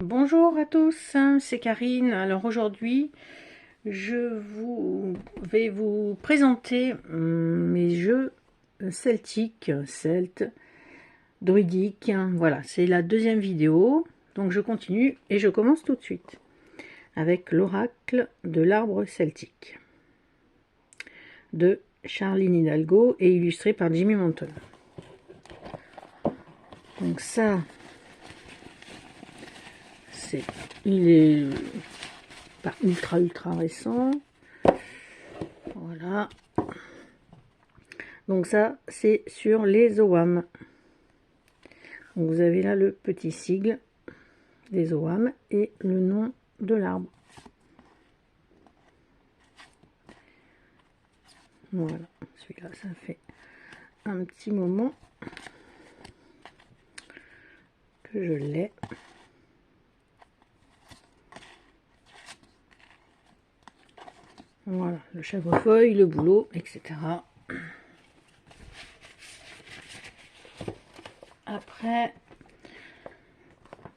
Bonjour à tous, c'est Karine. Alors aujourd'hui, vais vous présenter mes jeux celtiques, celtes, druidiques. Voilà, c'est la deuxième vidéo. Donc je continue et je commence tout de suite avec l'oracle de l'arbre celtique de Charline Hidalgo et illustré par Jimmy Monton. Donc ça, il est pas ultra récent. Voilà. Donc ça, c'est sur les OAM. Donc vous avez là le petit sigle des OAM et le nom de l'arbre. Voilà, celui-là, ça fait un petit moment que je l'ai. Voilà, le chèvrefeuille, le bouleau, etc. Après,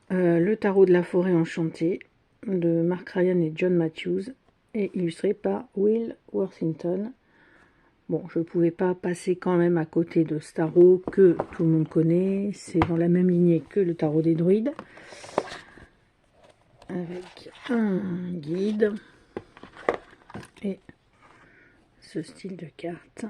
le tarot de la forêt enchantée de Mark Ryan et John Matthews et illustré par Will Worthington. Bon, je ne pouvais pas passer quand même à côté de ce tarot que tout le monde connaît. C'est dans la même lignée que le tarot des druides. Avec un guide et ce style de carte.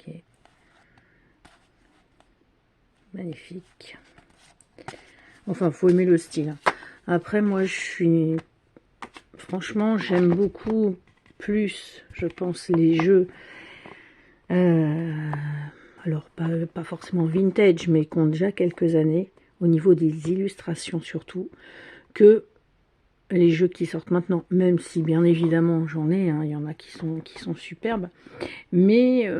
Ok. Magnifique. Enfin, faut aimer le style. Après, moi, franchement, j'aime beaucoup plus, je pense, les jeux. Alors, pas forcément vintage, mais qui ont déjà quelques années, au niveau des illustrations surtout, que les jeux qui sortent maintenant, même si bien évidemment j'en ai, il y en a qui sont superbes, mais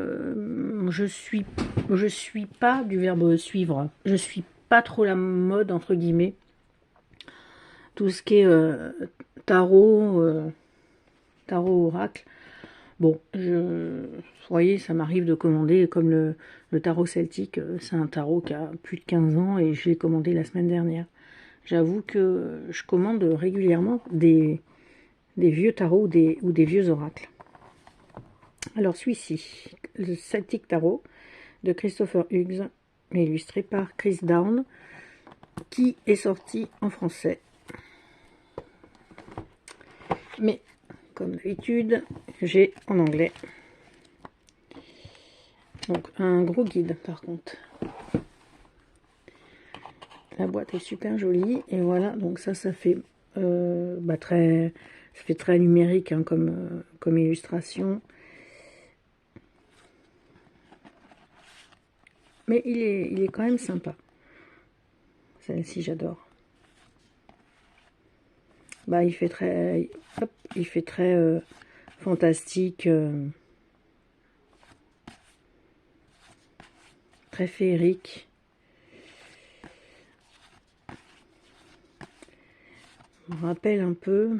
je suis pas du verbe suivre, je suis pas trop la mode entre guillemets, tout ce qui est tarot, oracle. Bon, vous voyez, ça m'arrive de commander, comme le tarot celtique, c'est un tarot qui a plus de 15 ans et je l'ai commandé la semaine dernière. J'avoue que je commande régulièrement des vieux tarots ou des vieux oracles. Alors celui-ci, le Celtic Tarot de Christopher Hughes, illustré par Chris Down, qui est sorti en français. Mais, comme d'habitude, j'ai en anglais. Donc un gros guide par contre. La boîte est super jolie et voilà, donc ça fait très numérique hein, comme illustration. Mais il est quand même sympa. Celle-ci j'adore. Il fait très fantastique, très féerique. On rappelle un peu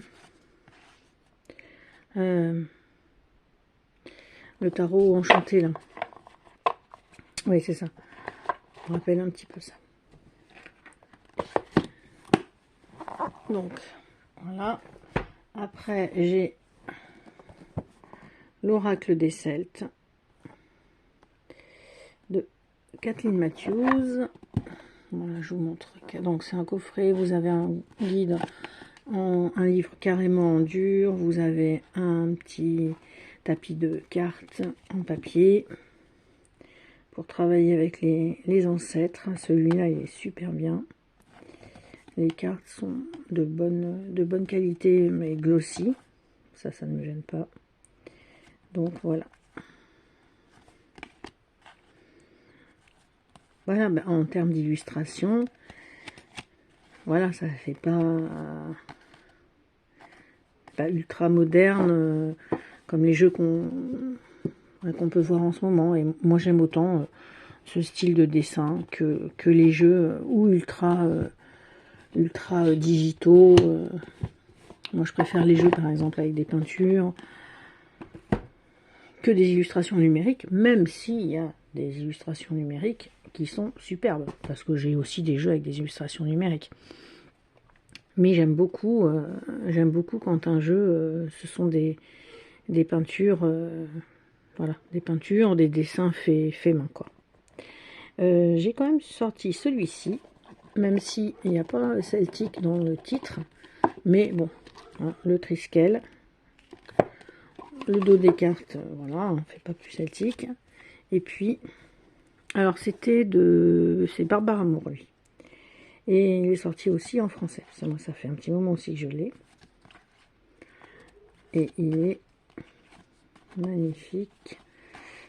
le tarot enchanté là. Oui, c'est ça. On rappelle un petit peu ça. Donc, voilà. Après, j'ai l'oracle des Celtes de Kathleen Matthews. Voilà, je vous montre. Donc, c'est un coffret. Vous avez un guide, un livre carrément en dur. Vous avez un petit tapis de cartes en papier pour travailler avec les ancêtres. Celui-là, il est super bien. Les cartes sont de bonne qualité, mais glossy. Ça ne me gêne pas. Donc voilà. Voilà, en termes d'illustration, voilà, ça fait pas ultra moderne comme les jeux qu'on peut voir en ce moment. Et moi, j'aime autant ce style de dessin que les jeux ou ultra digitaux. Moi, je préfère les jeux, par exemple, avec des peintures, que des illustrations numériques, même s'il y a des illustrations numériques qui sont superbes, parce que j'ai aussi des jeux avec des illustrations numériques. Mais j'aime beaucoup quand un jeu, ce sont des peintures, voilà, des peintures, des dessins faits main, quoi. J'ai quand même sorti celui-ci, même s'il n'y a pas Celtic dans le titre, mais bon, hein, le Triskel, le dos des cartes, voilà, on ne fait pas plus Celtic. Et puis, alors c'est Barbare Amour, lui. Et il est sorti aussi en français. Moi, ça fait un petit moment aussi que je l'ai. Et il est magnifique.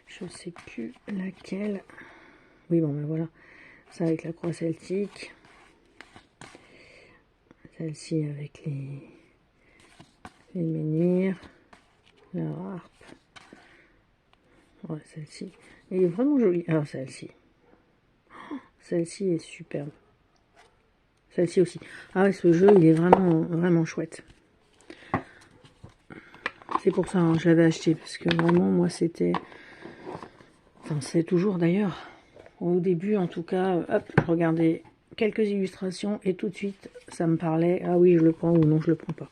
Je ne sais plus laquelle. Oui, bon, ben voilà. Ça avec la croix celtique. Celle-ci avec les menhirs. La harpe. Ouais, celle-ci. Elle est vraiment jolie. Alors, celle-ci. Celle-ci est superbe. Celle-ci aussi. Ah ouais, ce jeu, il est vraiment, vraiment chouette. C'est pour ça que je l'avais acheté. Parce que vraiment, moi, c'était... Enfin, c'est toujours d'ailleurs. Au début, en tout cas, hop, regardez quelques illustrations et tout de suite, ça me parlait. Ah oui, je le prends ou non, je le prends pas.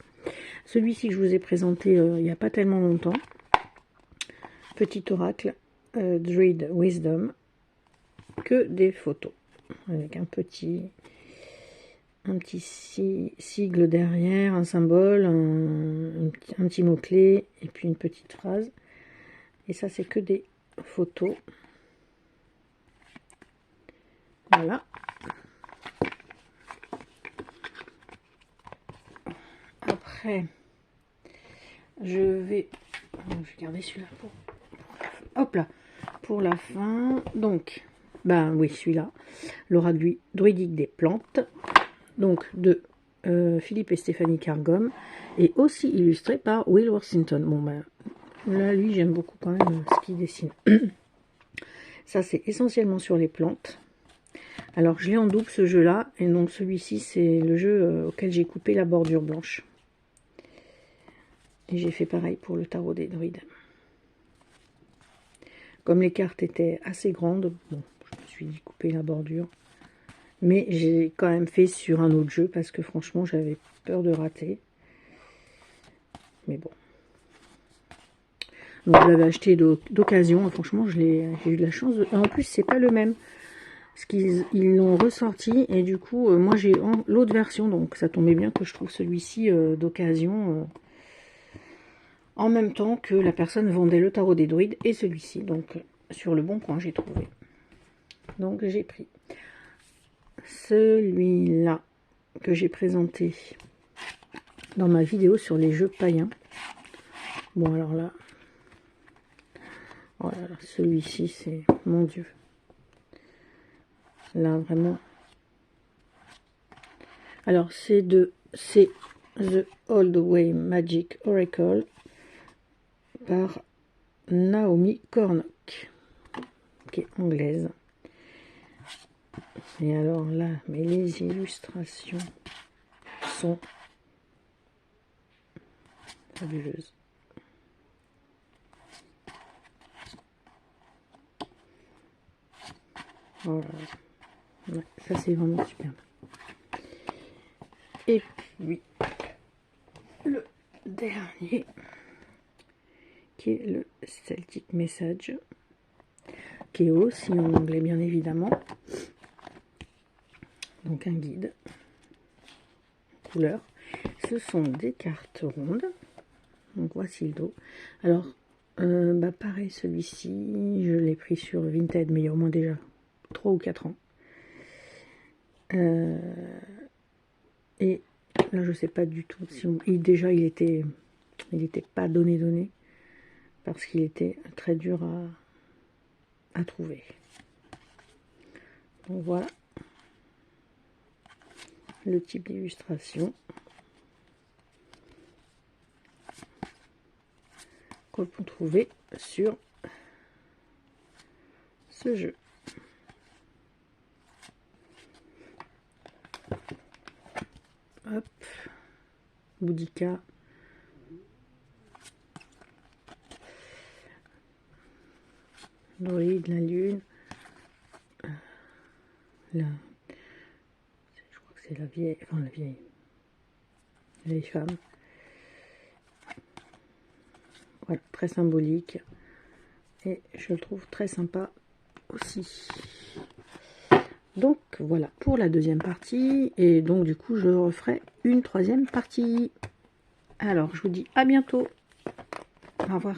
Celui-ci que je vous ai présenté il n'y a pas tellement longtemps. Petit oracle, Druid Wisdom. Que des photos. Avec un petit sigle derrière, un symbole, un petit mot-clé et puis une petite phrase. Et ça, c'est que des photos. Voilà. Après, je vais garder celui-là pour... Hop là, pour la fin. Donc, ben oui, celui-là. L'oracle druidique des plantes. Donc, de Philippe et Stéphanie Cargom. Et aussi illustré par Will Worthington. Bon, ben, là, lui, j'aime beaucoup quand même ce qu'il dessine. Ça, c'est essentiellement sur les plantes. Alors, je l'ai en double, ce jeu-là. Et donc, celui-ci, c'est le jeu auquel j'ai coupé la bordure blanche. Et j'ai fait pareil pour le tarot des druides. Comme les cartes étaient assez grandes, bon, je me suis dit couper la bordure. Mais j'ai quand même fait sur un autre jeu parce que franchement, j'avais peur de rater. Mais bon. Donc, je l'avais acheté d'occasion. Franchement, j'ai eu de la chance. En plus, c'est pas le même. Parce qu'ils l'ont ressorti. Et du coup, moi, j'ai l'autre version. Donc, ça tombait bien que je trouve celui-ci d'occasion. En même temps que la personne vendait le tarot des druides et celui-ci. Donc, sur le bon coin, j'ai trouvé. Donc, j'ai pris celui-là que j'ai présenté dans ma vidéo sur les jeux païens. Bon, alors là, voilà, celui-ci, c'est... Mon Dieu. Là, vraiment... Alors, c'est The Old Way Magic Oracle par Naomi Cornock, qui est anglaise. Et alors là, mais les illustrations sont fabuleuses. Voilà. Ouais, ça c'est vraiment superbe. Et puis, le dernier, qui est le Celtic Message, qui est aussi en anglais bien évidemment. Donc un guide, couleur. Ce sont des cartes rondes. Donc voici le dos. Alors, bah pareil, celui-ci, je l'ai pris sur Vinted, mais il y a au moins déjà 3 ou 4 ans. Et là, je sais pas du tout si déjà il était pas donné parce qu'il était très dur à trouver. Donc voilà le type d'illustration qu'on peut trouver sur ce jeu. Hop, Boudica. Druide, la lune. Là, je crois que c'est la vieille, enfin la vieille femme. Voilà, très symbolique. Et je le trouve très sympa aussi. Donc voilà pour la deuxième partie. Et donc du coup je referai une troisième partie. Alors je vous dis à bientôt. Au revoir.